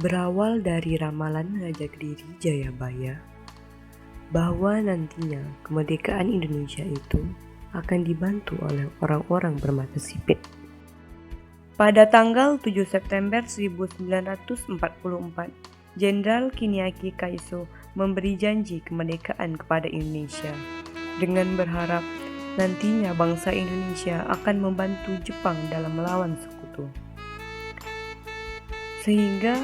Berawal dari ramalan Raja Kediri Jayabaya bahwa nantinya kemerdekaan Indonesia itu akan dibantu oleh orang-orang bermata sipit. Pada tanggal 7 September 1944, Jenderal Kiniaki Kaiso memberi janji kemerdekaan kepada Indonesia dengan berharap nantinya bangsa Indonesia akan membantu Jepang dalam melawan sekutu. Sehingga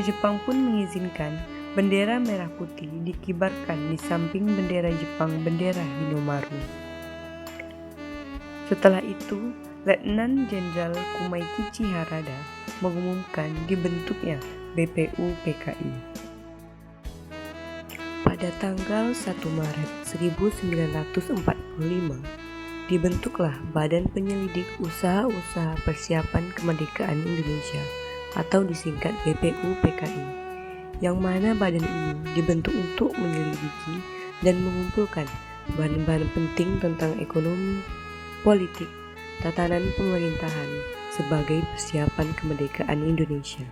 Jepang pun mengizinkan bendera merah putih dikibarkan di samping bendera Jepang, bendera Hinomaru. Setelah itu, Letnan Jenderal Kumaikichi Harada mengumumkan dibentuknya BPU PKI. Pada tanggal 1 Maret 1945, dibentuklah Badan Penyelidik Usaha-Usaha Persiapan Kemerdekaan Indonesia atau disingkat BPU PKI, yang mana badan ini dibentuk untuk menyelidiki dan mengumpulkan bahan-bahan penting tentang ekonomi, politik, tatanan pemerintahan sebagai persiapan kemerdekaan Indonesia.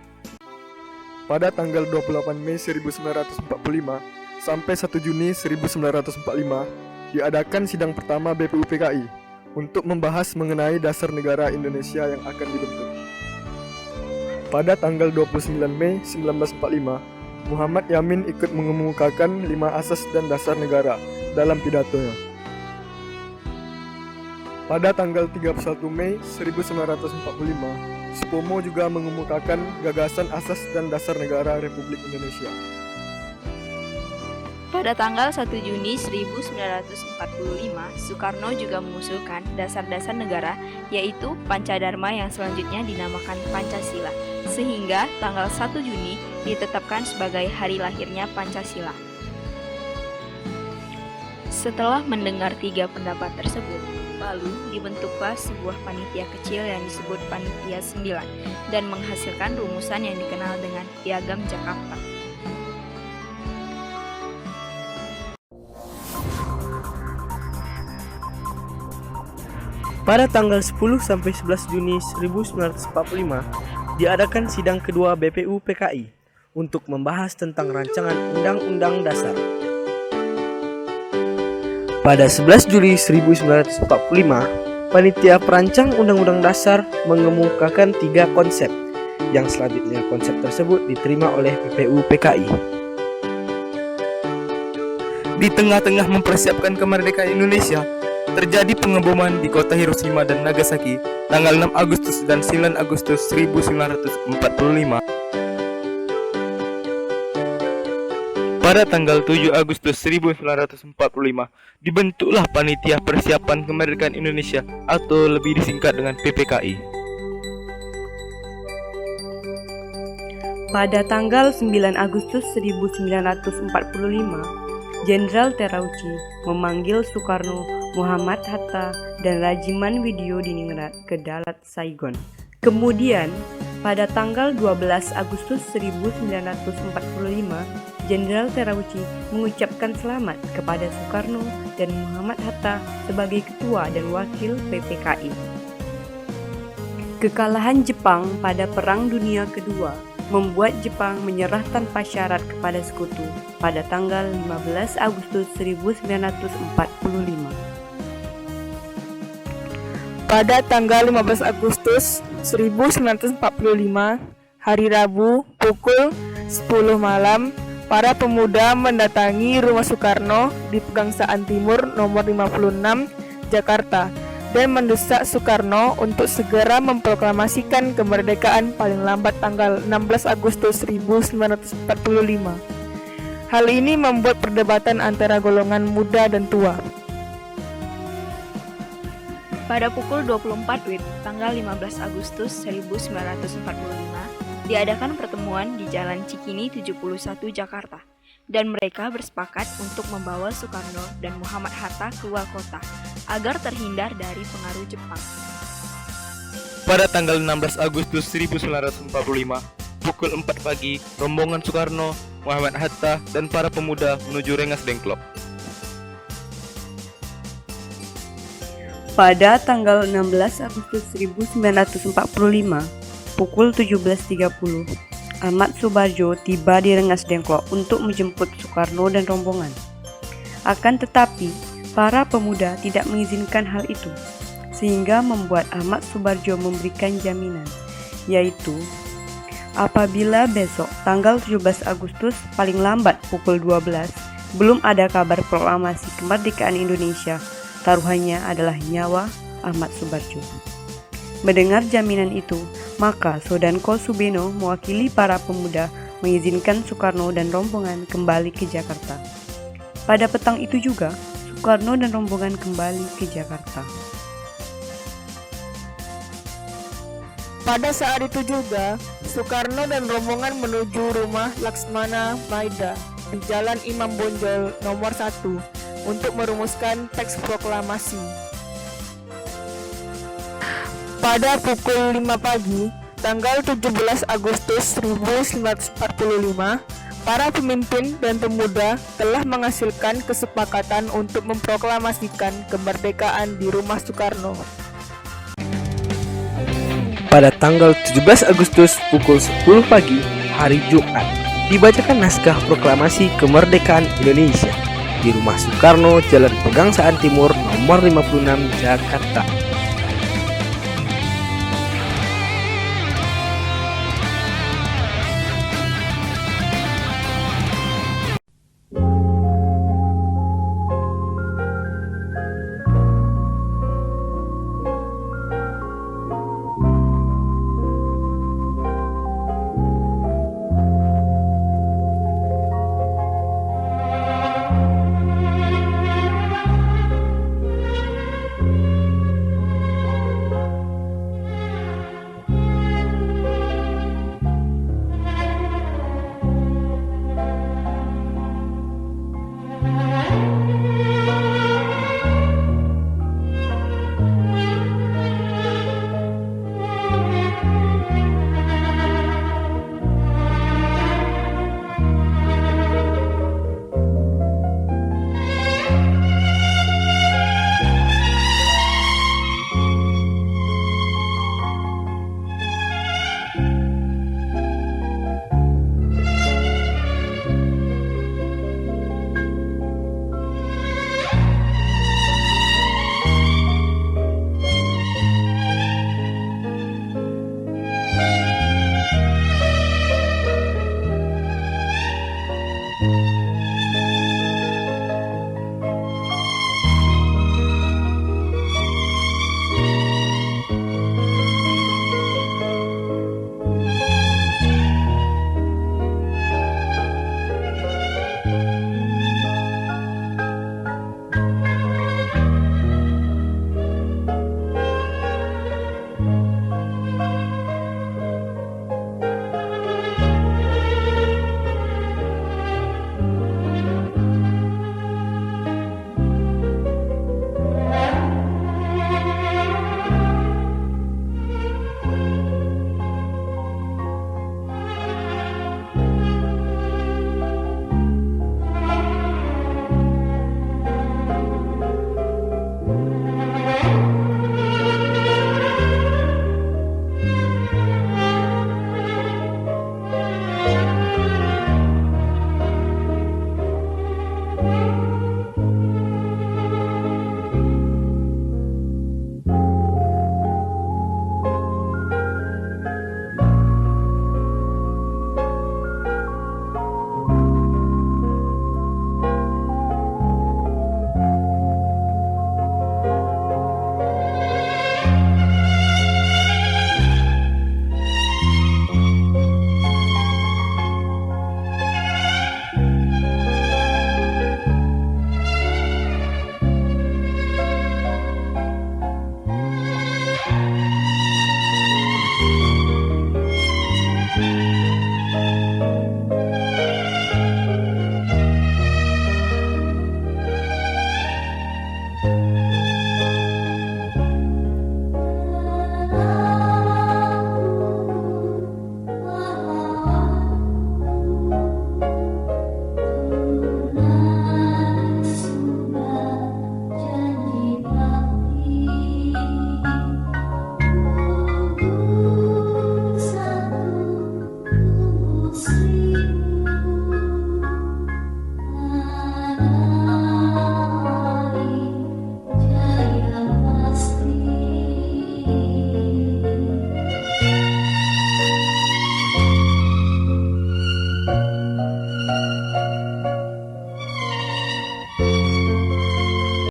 Pada tanggal 28 Mei 1945 sampai 1 Juni 1945 diadakan sidang pertama BPU PKI untuk membahas mengenai dasar negara Indonesia yang akan dibentuk. Pada tanggal 29 Mei 1945, Muhammad Yamin ikut mengemukakan 5 asas dan dasar negara dalam pidatonya. Pada tanggal 31 Mei 1945, Supomo juga mengemukakan gagasan asas dan dasar negara Republik Indonesia. Pada tanggal 1 Juni 1945, Soekarno juga mengusulkan dasar-dasar negara, yaitu Pancadharma yang selanjutnya dinamakan Pancasila, sehingga tanggal 1 Juni ditetapkan sebagai hari lahirnya Pancasila. Setelah mendengar 3 pendapat tersebut, lalu dibentuklah sebuah panitia kecil yang disebut Panitia 9 dan menghasilkan rumusan yang dikenal dengan Piagam Jakarta. Pada tanggal 10 sampai 11 Juni 1945 diadakan sidang kedua BPU PKI untuk membahas tentang rancangan Undang-Undang Dasar. Pada 11 Juli 1945, panitia perancang Undang-Undang Dasar mengemukakan 3 konsep, yang selanjutnya konsep tersebut diterima oleh BPU PKI. Di tengah-tengah mempersiapkan kemerdekaan Indonesia, terjadi pengeboman di kota Hiroshima dan Nagasaki tanggal 6 Agustus dan 9 Agustus 1945. Pada tanggal 7 Agustus 1945, dibentuklah Panitia Persiapan Kemerdekaan Indonesia atau lebih disingkat dengan PPKI. Pada tanggal 9 Agustus 1945, Jenderal Terauchi memanggil Soekarno, Muhammad Hatta, dan Rajiman Widyodiningrat ke Dalat Saigon. Kemudian, pada tanggal 12 Agustus 1945, Jenderal Terauchi mengucapkan selamat kepada Soekarno dan Muhammad Hatta sebagai ketua dan wakil PPKI. Kekalahan Jepang pada Perang Dunia Kedua membuat Jepang menyerah tanpa syarat kepada sekutu pada tanggal 15 Agustus 1945. Pada tanggal 15 Agustus 1945, hari Rabu, pukul 10 malam, para pemuda mendatangi rumah Soekarno di Pegangsaan Timur nomor 56, Jakarta, dan mendesak Soekarno untuk segera memproklamasikan kemerdekaan paling lambat tanggal 16 Agustus 1945. Hal ini membuat perdebatan antara golongan muda dan tua. Pada pukul 24 WIB, tanggal 15 Agustus 1945, diadakan pertemuan di Jalan Cikini 71 Jakarta, dan mereka bersepakat untuk membawa Soekarno dan Muhammad Hatta keluar kota agar terhindar dari pengaruh Jepang. Pada tanggal 16 Agustus 1945, pukul 4 pagi, rombongan Soekarno, Muhammad Hatta, dan para pemuda menuju Rengas Dengklok. Pada tanggal 16 Agustus 1945, pukul 17.30, Ahmad Subarjo tiba di Rengas Dengklok untuk menjemput Soekarno dan rombongan. Akan tetapi, para pemuda tidak mengizinkan hal itu, sehingga membuat Ahmad Subarjo memberikan jaminan, yaitu apabila besok tanggal 17 Agustus paling lambat pukul 12 belum ada kabar proklamasi kemerdekaan Indonesia, taruhannya adalah nyawa Ahmad Subarjo. Mendengar jaminan itu, maka Soedanko Subeno mewakili para pemuda mengizinkan Soekarno dan rombongan kembali ke Jakarta. Pada petang itu juga, Soekarno dan rombongan kembali ke Jakarta. Pada saat itu juga, Soekarno dan rombongan menuju rumah Laksmana Maida di Jalan Imam Bonjol nomor 1 untuk merumuskan teks proklamasi. Pada pukul 5 pagi, tanggal 17 Agustus 1945, para pemimpin dan pemuda telah menghasilkan kesepakatan untuk memproklamasikan kemerdekaan di rumah Soekarno. Pada tanggal 17 Agustus pukul 10 pagi, hari Jumat, dibacakan naskah proklamasi kemerdekaan Indonesia di rumah Soekarno, Jalan Pegangsaan Timur nomor 56, Jakarta.